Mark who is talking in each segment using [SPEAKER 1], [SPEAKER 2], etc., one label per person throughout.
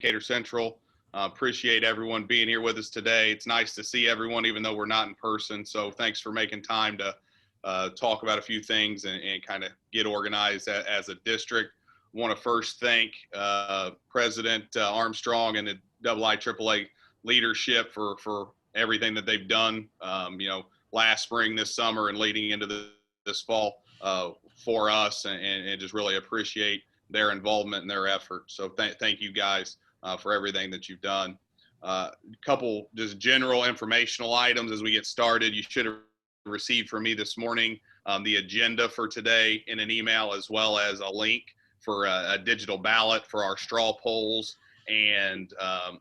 [SPEAKER 1] Decatur Central. Appreciate everyone being here with us today. It's nice to see everyone, even though we're not in person. So thanks for making time to talk about a few things and kind of get organized as a district. I want to first thank President Armstrong and the IIAAA leadership for everything that they've done, last spring, this summer, and leading into this fall for us, and just really appreciate their involvement and their effort. So thank you guys for everything that you've done. A couple just general informational items as we get started. You should have received from me this morning the agenda for today in an email, as well as a link for a digital ballot for our straw polls and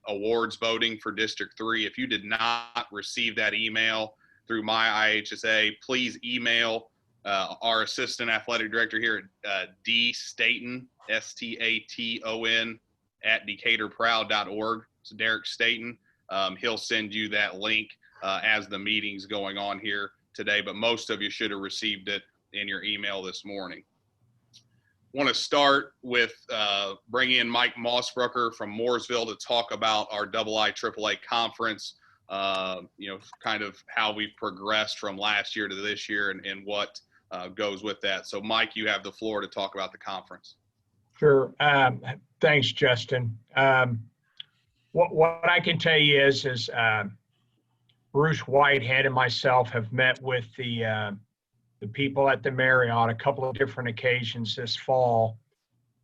[SPEAKER 1] awards voting for District 3. If you did not receive that email through my IIAAA, please email our Assistant Athletic Director here at D. Staton, Staton, at DecaturProud.org. It's Derek Staton. He'll send you that link as the meeting's going on here today, but most of you should have received it in your email this morning. Want to start with bringing in Mike Mossbrooker from Mooresville to talk about our IIAAA conference, kind of how we've progressed from last year to this year and what goes with that. So Mike, you have the floor to talk about the conference.
[SPEAKER 2] Sure. Thanks, Justin. What I can tell you is Bruce Whitehead and myself have met with the people at the Marriott a couple of different occasions this fall,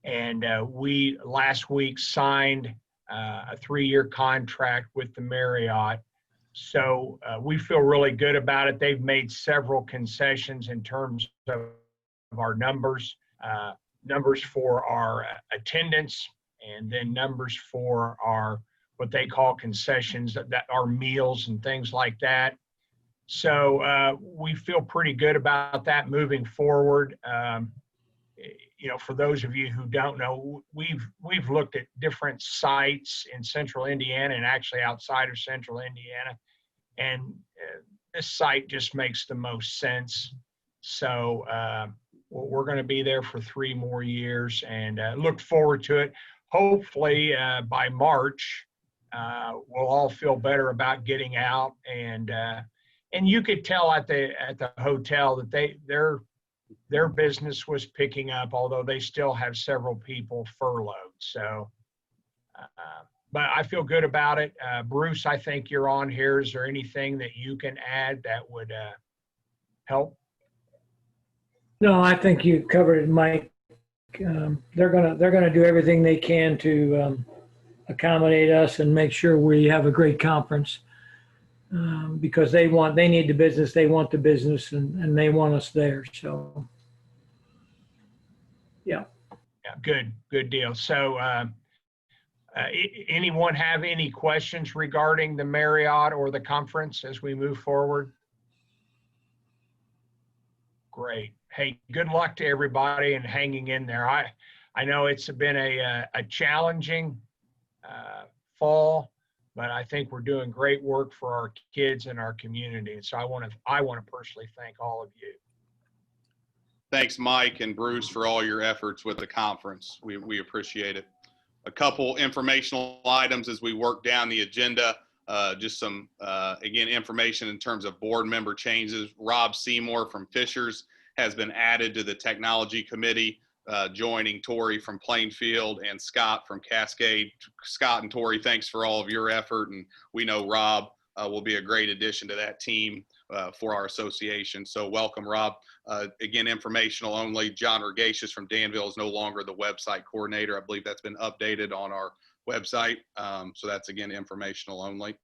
[SPEAKER 2] and we last week signed a 3-year contract with the Marriott. So we feel really good about it. They've made several concessions in terms of our numbers for our attendance, and then numbers for our what they call concessions, that are meals and things like that. So we feel pretty good about that moving forward. For those of you who don't know, we've looked at different sites in central Indiana and actually outside of central Indiana, and this site just makes the most sense. So we're going to be there for 3 more years and look forward to it. Hopefully by March, we'll all feel better about getting out, and you could tell at the hotel that their business was picking up, although they still have several people furloughed. So, but I feel good about it. Bruce, I think you're on here. Is there anything that you can add that would help?
[SPEAKER 3] No, I think you covered it, Mike. They're gonna do everything they can to accommodate us and make sure we have a great conference, because they need the business, they want the business, and they want us there. So, yeah.
[SPEAKER 2] Good deal. So, anyone have any questions regarding the Marriott or the conference as we move forward? Great. Hey, good luck to everybody and hanging in there. I know it's been a challenging fall, but I think we're doing great work for our kids and our community. And so I want to personally thank all of you.
[SPEAKER 1] Thanks, Mike and Bruce, for all your efforts with the conference. We appreciate it. A couple informational items as we work down the agenda. Just some, again, information in terms of board member changes. Rob Seymour from Fishers has been added to the technology committee, joining Tori from Plainfield and Scott from Cascade. Scott and Tori, thanks for all of your effort, and we know Rob will be a great addition to that team for our association. So welcome, Rob. Again, informational only. John Regatius from Danville is no longer the website coordinator. I believe that's been updated on our website. So that's, again, informational only.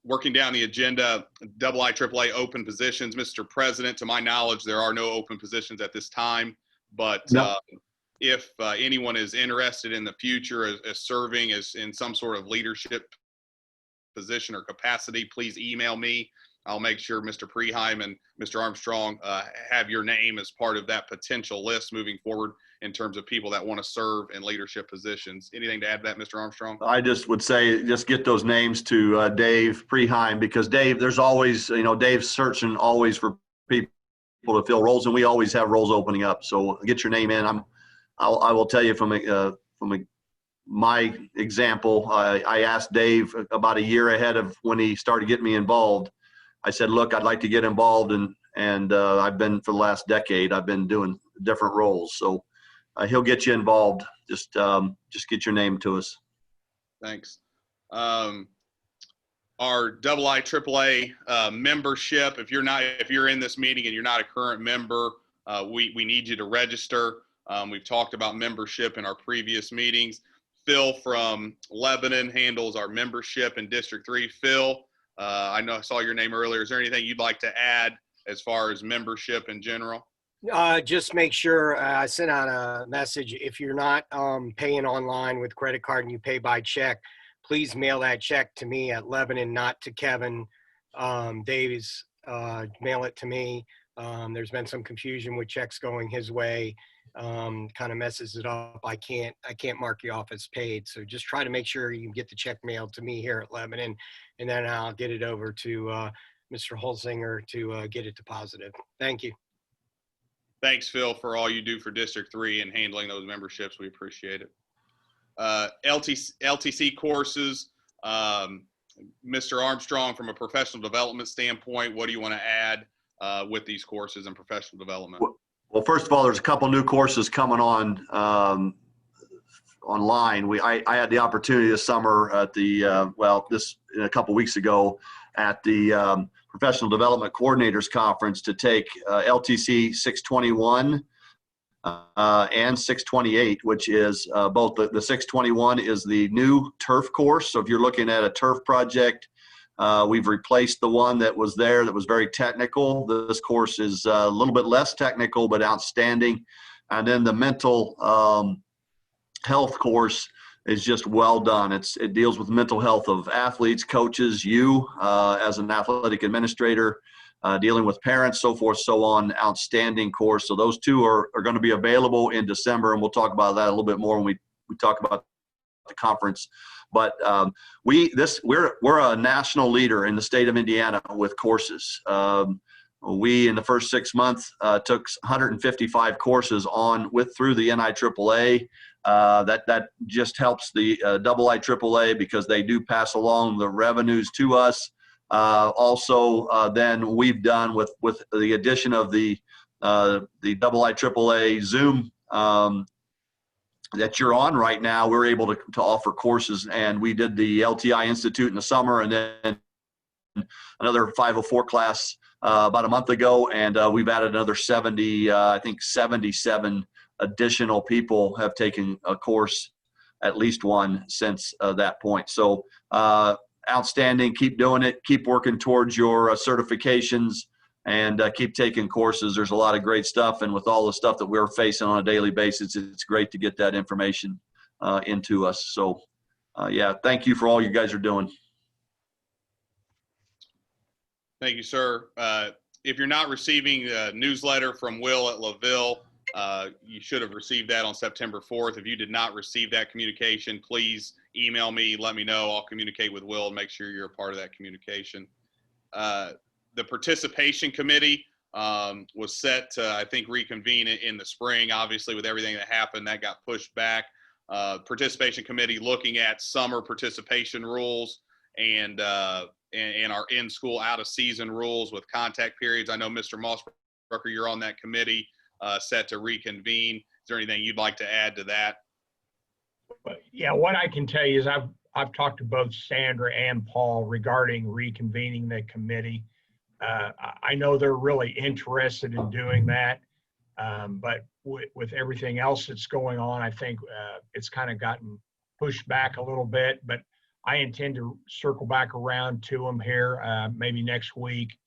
[SPEAKER 1] Working down the agenda, IIAAA open positions. Mr. President, to my knowledge, there are no open positions at this time, but if anyone is interested in the future as serving as in some sort of leadership position or capacity, please email me. I'll make sure Mr. Preheim and Mr. Armstrong have your name as part of that potential list moving forward in terms of people that want to serve in leadership positions. Anything to add to that, Mr. Armstrong?
[SPEAKER 4] I just would say just get those names to Dave Preheim, because Dave, there's always, Dave's searching always for people to fill roles, and we always have roles opening up. So get your name in. I will tell you from a my example, I asked Dave about a year ahead of when he started getting me involved. I said, look, I'd like to get involved, and I've been for the last decade. I've been doing different roles, so he'll get you involved. Just get your name to us.
[SPEAKER 1] Thanks. Our IIAA membership. If you're in this meeting and you're not a current member, we need you to register. We've talked about membership in our previous meetings. Phil from Lebanon handles our membership in District 3. Phil, I know I saw your name earlier. Is there anything you'd like to add as far as membership in general?
[SPEAKER 5] Just make sure I sent out a message. If you're not paying online with credit card and you pay by check, please mail that check to me at Lebanon, not to Kevin. Davies, mail it to me. There's been some confusion with checks going his way. Kind of messes it up. I can't mark you off as paid. So just try to make sure you get the check mailed to me here at Lebanon, and then I'll get it over to Mr. Holzinger to get it deposited. Thank you.
[SPEAKER 1] Thanks, Phil, for all you do for District 3 and handling those memberships. We appreciate it. LTC courses, Mr. Armstrong, from a professional development standpoint, what do you want to add with these courses and professional development?
[SPEAKER 4] Well, first of all, there's a couple new courses coming on online. I had the opportunity this summer at the a couple weeks ago at the Professional Development Coordinators Conference to take LTC 621 and 628, which is both the 621 is the new turf course. So if you're looking at a turf project, we've replaced the one that was there that was very technical. This course is a little bit less technical, but outstanding. And then the mental health course is just well done. It deals with mental health of athletes, coaches, you as an athletic administrator, dealing with parents, so forth, so on. Outstanding course. So those two are going to be available in December, and we'll talk about that a little bit more when we talk about the conference. But we're a national leader in the state of Indiana with courses. We, in the first 6 months, took 155 courses through the IIAA. That just helps the IIAA because they do pass along the revenues to us. Then we've done with the addition of the IIAA Zoom that you're on right now, we're able to offer courses, and we did the LTI Institute in the summer, and then another 504 class about a month ago, and we've added another 70, I think 77 additional people have taken a course, at least one, since that point. So outstanding. Keep doing it. Keep working towards your certifications, and keep taking courses. There's a lot of great stuff, and with all the stuff that we're facing on a daily basis, it's great to get that information into us. So thank you for all you guys are doing.
[SPEAKER 1] Thank you, sir. If you're not receiving a newsletter from Will at LaVille, you should have received that on September 4th. If you did not receive that communication, please email me, let me know. I'll communicate with Will and make sure you're a part of that communication. The participation committee was set to, I think, reconvene in the spring. Obviously, with everything that happened, that got pushed back. Participation committee looking at summer participation rules and our in-school, out-of-season rules with contact periods. I know, Mr. Mossbrucker, you're on that committee, set to reconvene. Is there anything you'd like to add to that?
[SPEAKER 2] Yeah, what I can tell you is I've talked to both Sandra and Paul regarding reconvening the committee. I know they're really interested in doing that, but with everything else that's going on, I think it's kind of gotten pushed back a little bit. But I intend to circle back around to them here maybe next week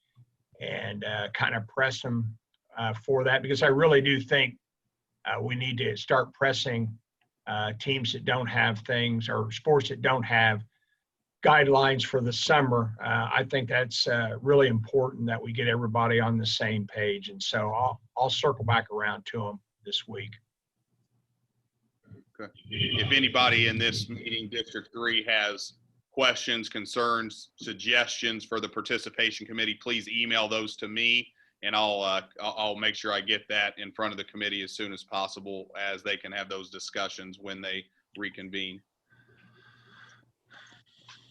[SPEAKER 2] and kind of press them for that, because I really do think we need to start pressing teams that don't have things, or sports that don't have guidelines for the summer. I think that's really important that we get everybody on the same page. And so I'll circle back around to them this week.
[SPEAKER 1] Okay. If anybody in this meeting, District 3, has questions, concerns, suggestions for the participation committee, please email those to me, and I'll make sure I get that in front of the committee as soon as possible, as they can have those discussions when they reconvene.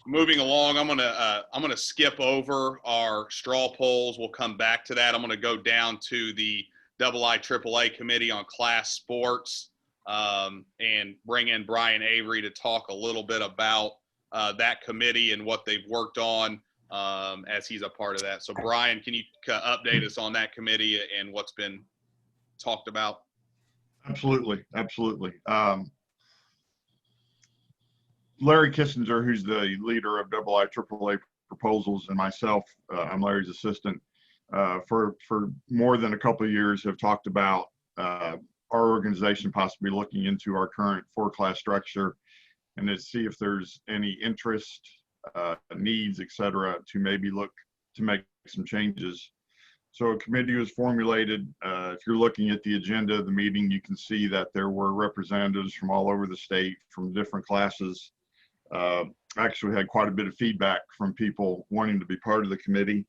[SPEAKER 1] moving along, I'm gonna skip over our straw polls. We'll come back to that. I'm gonna go down to the IIAA committee on class sports, and bring in Brian Avery to talk a little bit about that committee and what they've worked on, as he's a part of that. So Brian, can you update us on that committee and what's been talked about?
[SPEAKER 6] Absolutely, absolutely. Larry Kissinger, who's the leader of IIAAA proposals, and myself, I'm Larry's assistant, for more than a couple of years have talked about our organization possibly looking into our current 4-class structure and to see if there's any interest, needs, et cetera, to maybe look to make some changes. So a committee was formulated. If you're looking at the agenda of the meeting, you can see that there were representatives from all over the state from different classes. Actually had quite a bit of feedback from people wanting to be part of the committee.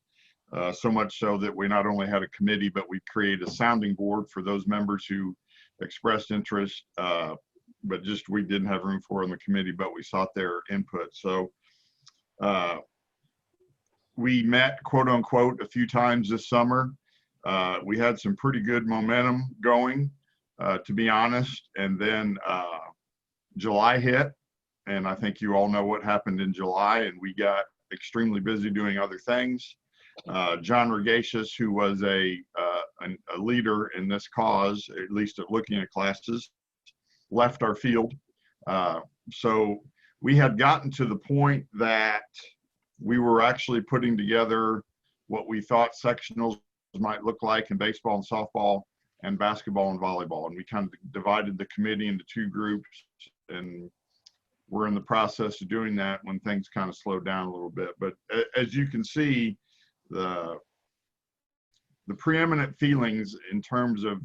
[SPEAKER 6] So much so that we not only had a committee, but we created a sounding board for those members who expressed interest, but just we didn't have room for in the committee, but we sought their input. So we met, quote unquote, a few times this summer. We had some pretty good momentum going, to be honest. And then July hit, and I think you all know what happened in July, and we got extremely busy doing other things. John Regatius, who was a leader in this cause, at least at looking at classes, left our field. So we had gotten to the point that we were actually putting together what we thought sectionals might look like in baseball and softball and basketball and volleyball. And we kind of divided the committee into 2 groups, and we're in the process of doing that when things kind of slowed down a little bit. But as you can see, the preeminent feelings in terms of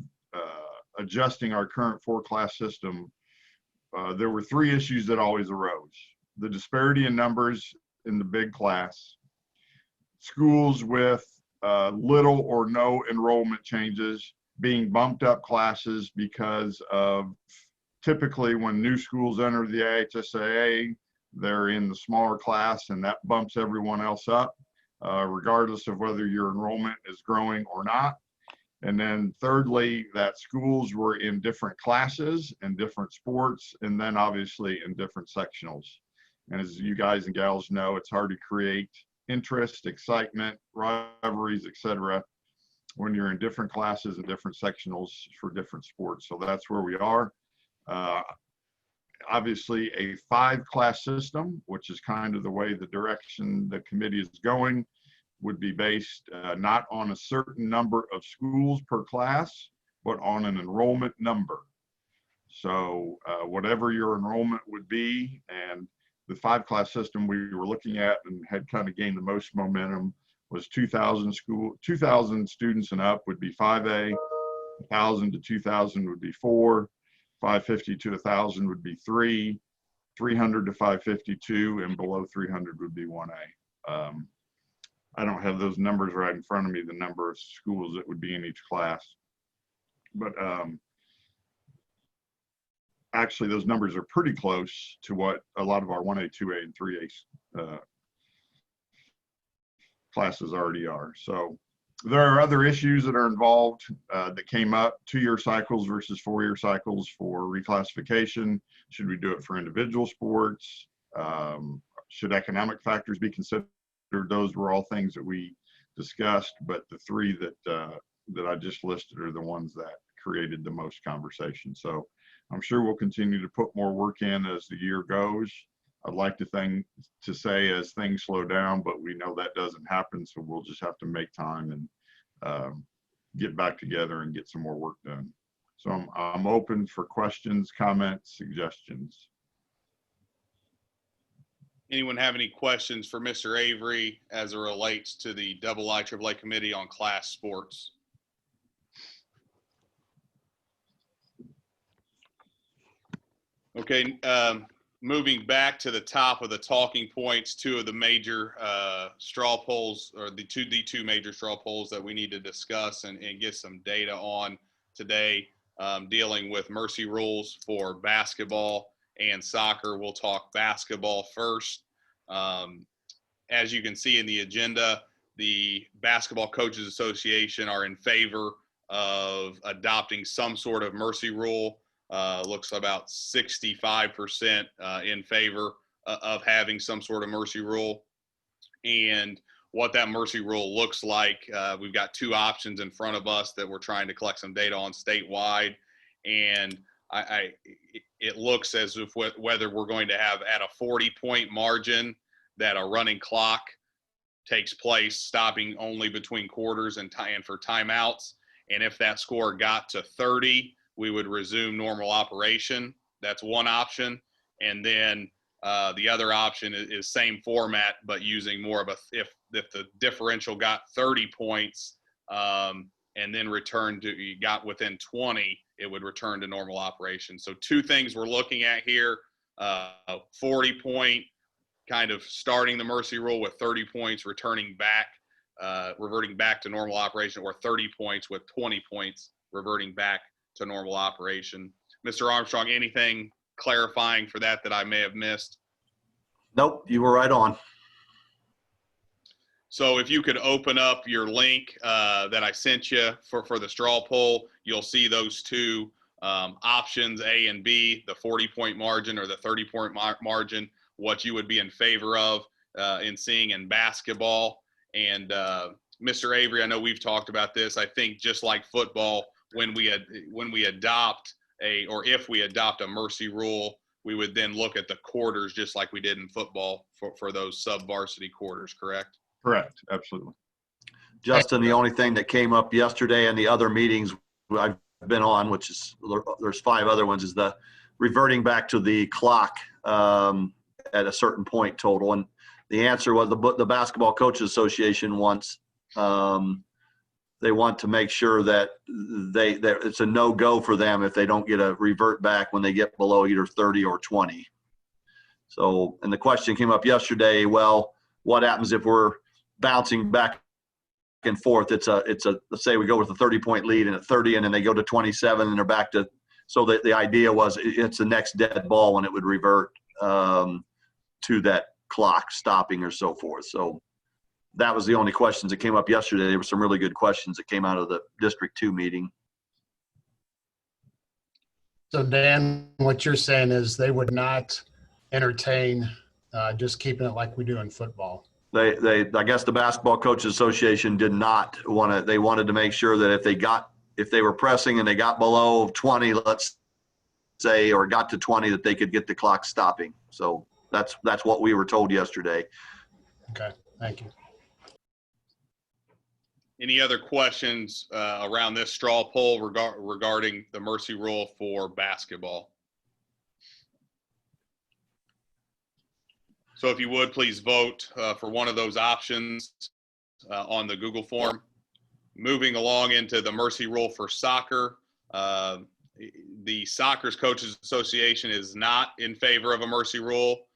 [SPEAKER 6] adjusting our current 4-class system, there were 3 issues that always arose. The disparity in numbers in the big class, schools with little or no enrollment changes being bumped up classes because of typically when new schools enter the IIAAA, they're in the smaller class, and that bumps everyone else up, regardless of whether your enrollment is growing or not. And then thirdly, that schools were in different classes and different sports, and then obviously in different sectionals. And as you guys and gals know, it's hard to create interest, excitement, rivalries, etc., when you're in different classes and different sectionals for different sports. So that's where we are. Obviously a 5-class system, which is kind of the way the direction the committee is going, would be based not on a certain number of schools per class, but on an enrollment number. So whatever your enrollment would be, and the 5-class system we were looking at and had kind of gained the most momentum was 2,000 students and up would be 5A, 1,000 to 2,000 would be 4, 550 to 1,000 would be 3, 300 to 552, and below 300 would be 1A. I don't have those numbers right in front of me, the number of schools that would be in each class. But actually, those numbers are pretty close to what a lot of our 1A, 2A, and 3A classes already are. So there are other issues that are involved that came up, 2-year cycles versus 4-year cycles for reclassification. Should we do it for individual sports? Should economic factors be considered? Those were all things that we discussed, but the 3 that I just listed are the ones that created the most conversation. So I'm sure we'll continue to put more work in as the year goes. I'd like to say as things slow down, but we know that doesn't happen. So we'll just have to make time and get back together and get some more work done. So I'm open for questions, comments, suggestions.
[SPEAKER 1] Anyone have any questions for Mr. Avery as it relates to the IIAA Committee on Class Sports? Okay, moving back to the top of the talking points, 2 of the major straw polls, or the two major straw polls that we need to discuss and get some data on today, dealing with mercy rules for basketball and soccer. We'll talk basketball first. As you can see in the agenda, the Basketball Coaches Association are in favor of adopting some sort of mercy rule. Looks about 65% in favor of having some sort of mercy rule. And what that mercy rule looks like, we've got two options in front of us that we're trying to collect some data on statewide. And it looks as if whether we're going to have at a 40-point margin that a running clock takes place, stopping only between quarters and for timeouts. And if that score got to 30, we would resume normal operation. That's one option. And then the other option is same format, but using more of if the differential got 30 points and then you got within 20, it would return to normal operation. So two things we're looking at here, 40-point kind of starting the mercy rule with 30 points, reverting back to normal operation, or 30 points with 20 points reverting back to normal operation. Mr. Armstrong, anything clarifying for that I may have missed?
[SPEAKER 4] Nope, you were right on.
[SPEAKER 1] So if you could open up your link that I sent you for the straw poll, you'll see those two options, A and B, the 40-point margin or the 30-point margin, what you would be in favor of in seeing in basketball. And Mr. Avery, I know we've talked about this. I think just like football, when we adopt if we adopt a mercy rule, we would then look at the quarters just like we did in football for those sub-varsity quarters, correct?
[SPEAKER 6] Correct, absolutely.
[SPEAKER 4] Justin, the only thing that came up yesterday and the other meetings I've been on, which is there's 5 other ones, is the reverting back to the clock at a certain point total. And the answer was the Basketball Coaches Association wants they want to make sure that it's a no-go for them if they don't get a revert back when they get below either 30 or 20. So, and the question came up yesterday, well, what happens if we're bouncing back and forth? It's a let's say we go with a 30-point lead and at 30 and then they go to 27 and they're back to, so the idea was it's the next dead ball when it would revert to that clock stopping or so forth. So that was the only questions that came up yesterday. There were some really good questions that came out of the District 2 meeting.
[SPEAKER 7] So Dan, what you're saying is they would not entertain just keeping it like we do in football.
[SPEAKER 4] I guess the Basketball Coaches Association did not want to. They wanted to make sure that if they were pressing and they got below 20, let's say, or got to 20, that they could get the clock stopping. So that's what we were told yesterday.
[SPEAKER 7] Okay, thank you.
[SPEAKER 1] Any other questions around this straw poll regarding the mercy rule for basketball? So if you would, please vote for one of those options on the Google form. Moving along into the mercy rule for soccer, the Soccer's Coaches Association is not in favor of a mercy rule,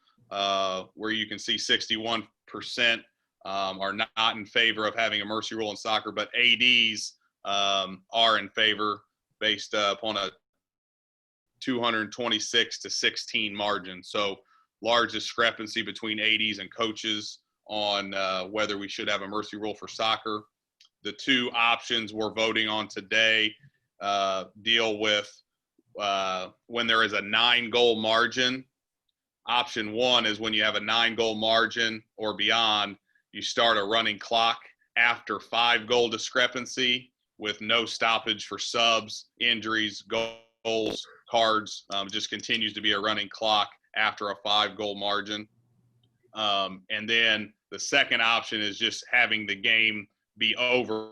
[SPEAKER 1] where you can see 61% are not in favor of having a mercy rule in soccer, but ADs are in favor based upon a 226-16 margin. So large discrepancy between ADs and coaches on whether we should have a mercy rule for soccer. The two options we're voting on today deal with when there is a 9-goal margin. Option 1 is when you have a 9-goal margin or beyond, you start a running clock after 5-goal discrepancy with no stoppage for subs, injuries, goals, cards. Just continues to be a running clock after a 5-goal margin. And then the second option is just having the game be over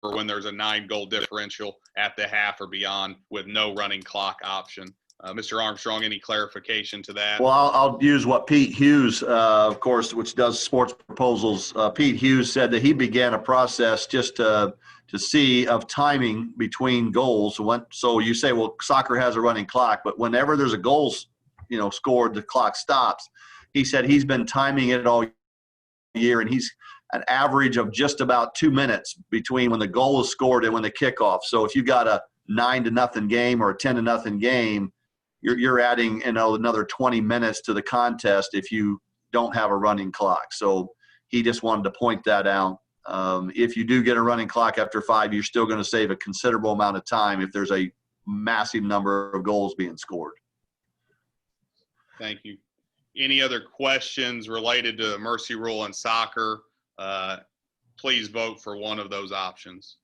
[SPEAKER 1] when there's a 9-goal differential at the half or beyond with no running clock option. Mr. Armstrong, any clarification to that?
[SPEAKER 4] Well, I'll use what Pete Hughes, of course, which does sports proposals. Pete Hughes said that he began a process just to see of timing between goals. So you say, well, soccer has a running clock, but whenever there's a goal, scored, the clock stops. He said he's been timing it all year, and he's an average of just about 2 minutes between when the goal is scored and when the kickoff. So if you got a 9-0 game or a 10-0 game, you're adding another 20 minutes to the contest if you don't have a running clock. So he just wanted to point that out. If you do get a running clock after 5, you're still going to save a considerable amount of time if there's a massive number of goals being scored.
[SPEAKER 1] Thank you. Any other questions related to the mercy rule in soccer? Please vote for one of those options.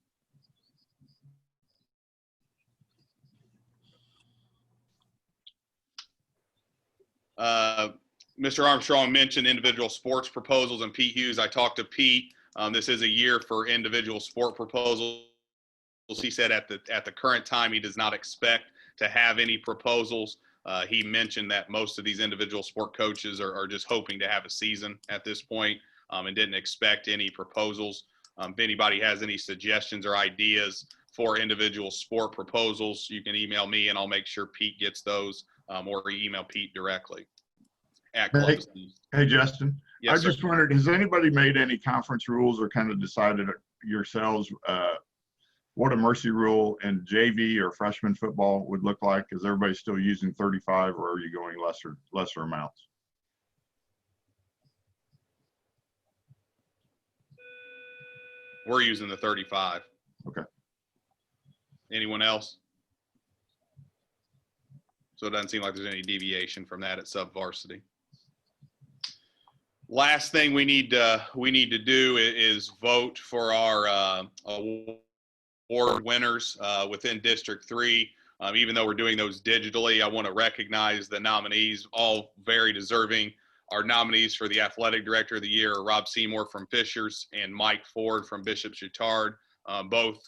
[SPEAKER 1] Mr. Armstrong mentioned individual sports proposals, and Pete Hughes, I talked to Pete. This is a year for individual sport proposals. He said at the current time, he does not expect to have any proposals. He mentioned that most of these individual sport coaches are just hoping to have a season at this point, and didn't expect any proposals. If anybody has any suggestions or ideas for individual sport proposals, you can email me and I'll make sure Pete gets those, or email Pete directly at close.
[SPEAKER 6] Hey, Justin.
[SPEAKER 1] Yes,
[SPEAKER 6] I just wondered, has anybody made any conference rules or kind of decided yourselves what a mercy rule in JV or freshman football would look like? Is everybody still using 35, or are you going lesser amounts?
[SPEAKER 1] We're using the 35.
[SPEAKER 6] Okay.
[SPEAKER 1] Anyone else? So it doesn't seem like there's any deviation from that at sub-varsity. Last thing we need to do is vote for our award winners within District 3. Even though we're doing those digitally, I want to recognize the nominees, all very deserving. Our nominees for the Athletic Director of the Year are Rob Seymour from Fishers and Mike Ford from Bishop Chatard. Both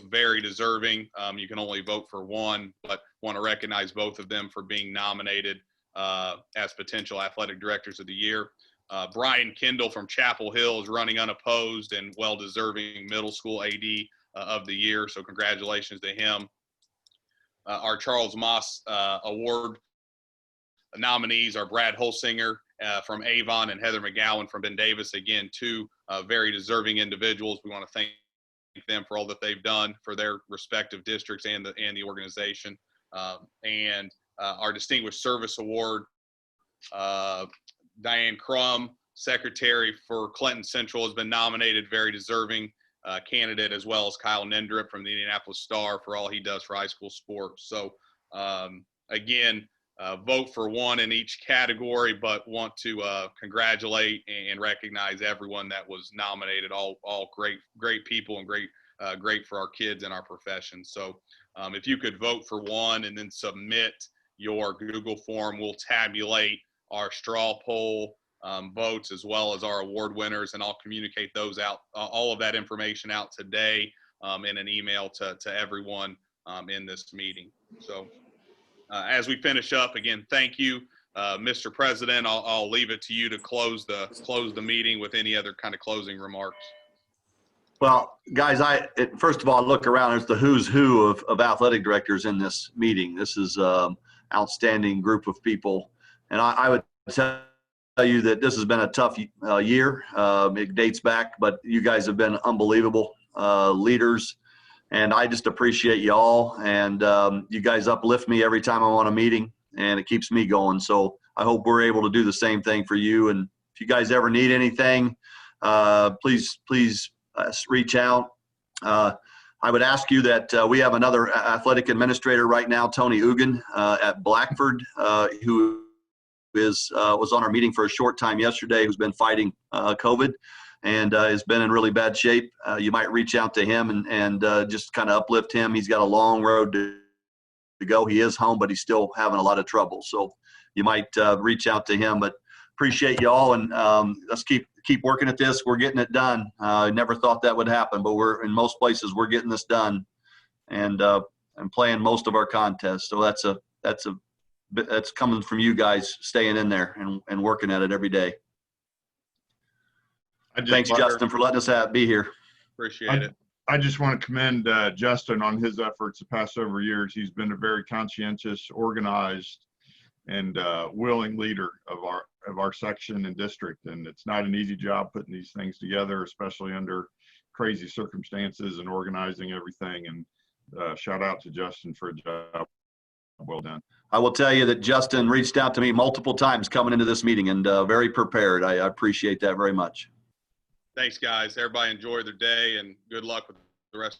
[SPEAKER 1] very deserving. You can only vote for one, but want to recognize both of them for being nominated as potential Athletic Directors of the Year. Brian Kendall from Chapel Hill is running unopposed and well-deserving middle school AD of the year, so congratulations to him. Our Charles Moss Award nominees are Brad Holsinger from Avon and Heather McGowan from Ben Davis. Again, two very deserving individuals. We want to thank them for all that they've done for their respective districts and the organization. And our Distinguished Service Award, Diane Crum, Secretary for Clinton Central, has been nominated, very deserving candidate, as well as Kyle Nendrip from the Indianapolis Star for all he does for high school sports. So again, vote for one in each category, but want to congratulate and recognize everyone that was nominated. All great people and great for our kids and our profession. So if you could vote for one and then submit your Google form, we'll tabulate our straw poll votes as well as our award winners, and I'll communicate those out, all of that information out today in an email to everyone in this meeting. So as we finish up, again, thank you, Mr. President. I'll leave it to you to close the meeting with any other kind of closing remarks.
[SPEAKER 4] Well, guys, first of all, look around. There's the who's who of athletic directors in this meeting. This is an outstanding group of people. And I would tell you that this has been a tough year. It dates back, but you guys have been unbelievable leaders. And I just appreciate you all. And you guys uplift me every time I'm on a meeting, and it keeps me going. So I hope we're able to do the same thing for you. And if you guys ever need anything, please reach out. I would ask you that we have another athletic administrator right now, Tony Ugan at Blackford, who was on our meeting for a short time yesterday, who's been fighting COVID and has been in really bad shape. You might reach out to him and just kind of uplift him. He's got a long road to go. He is home, but he's still having a lot of trouble. So you might reach out to him, but appreciate you all. And let's keep working at this. We're getting it done. I never thought that would happen, but we're in most places, we're getting this done and playing most of our contests. So that's coming from you guys staying in there and working at it every day. Thanks, Justin, for letting us be here.
[SPEAKER 1] Appreciate it.
[SPEAKER 6] I just want to commend Justin on his efforts the past several years. He's been a very conscientious, organized, and willing leader of our section and district. And it's not an easy job putting these things together, especially under crazy circumstances and organizing everything. And shout out to Justin for a job well done.
[SPEAKER 4] I will tell you that Justin reached out to me multiple times coming into this meeting and very prepared. I appreciate that very much.
[SPEAKER 1] Thanks, guys. Everybody enjoy their day and good luck with the rest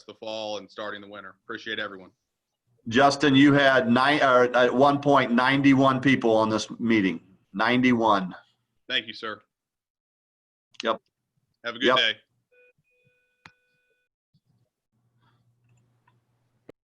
[SPEAKER 1] of the fall and starting the winter. Appreciate everyone.
[SPEAKER 4] Justin, you had at one point 91 people on this meeting. 91.
[SPEAKER 1] Thank you, sir.
[SPEAKER 4] Yep.
[SPEAKER 1] Have a good
[SPEAKER 4] Yep.
[SPEAKER 1] day.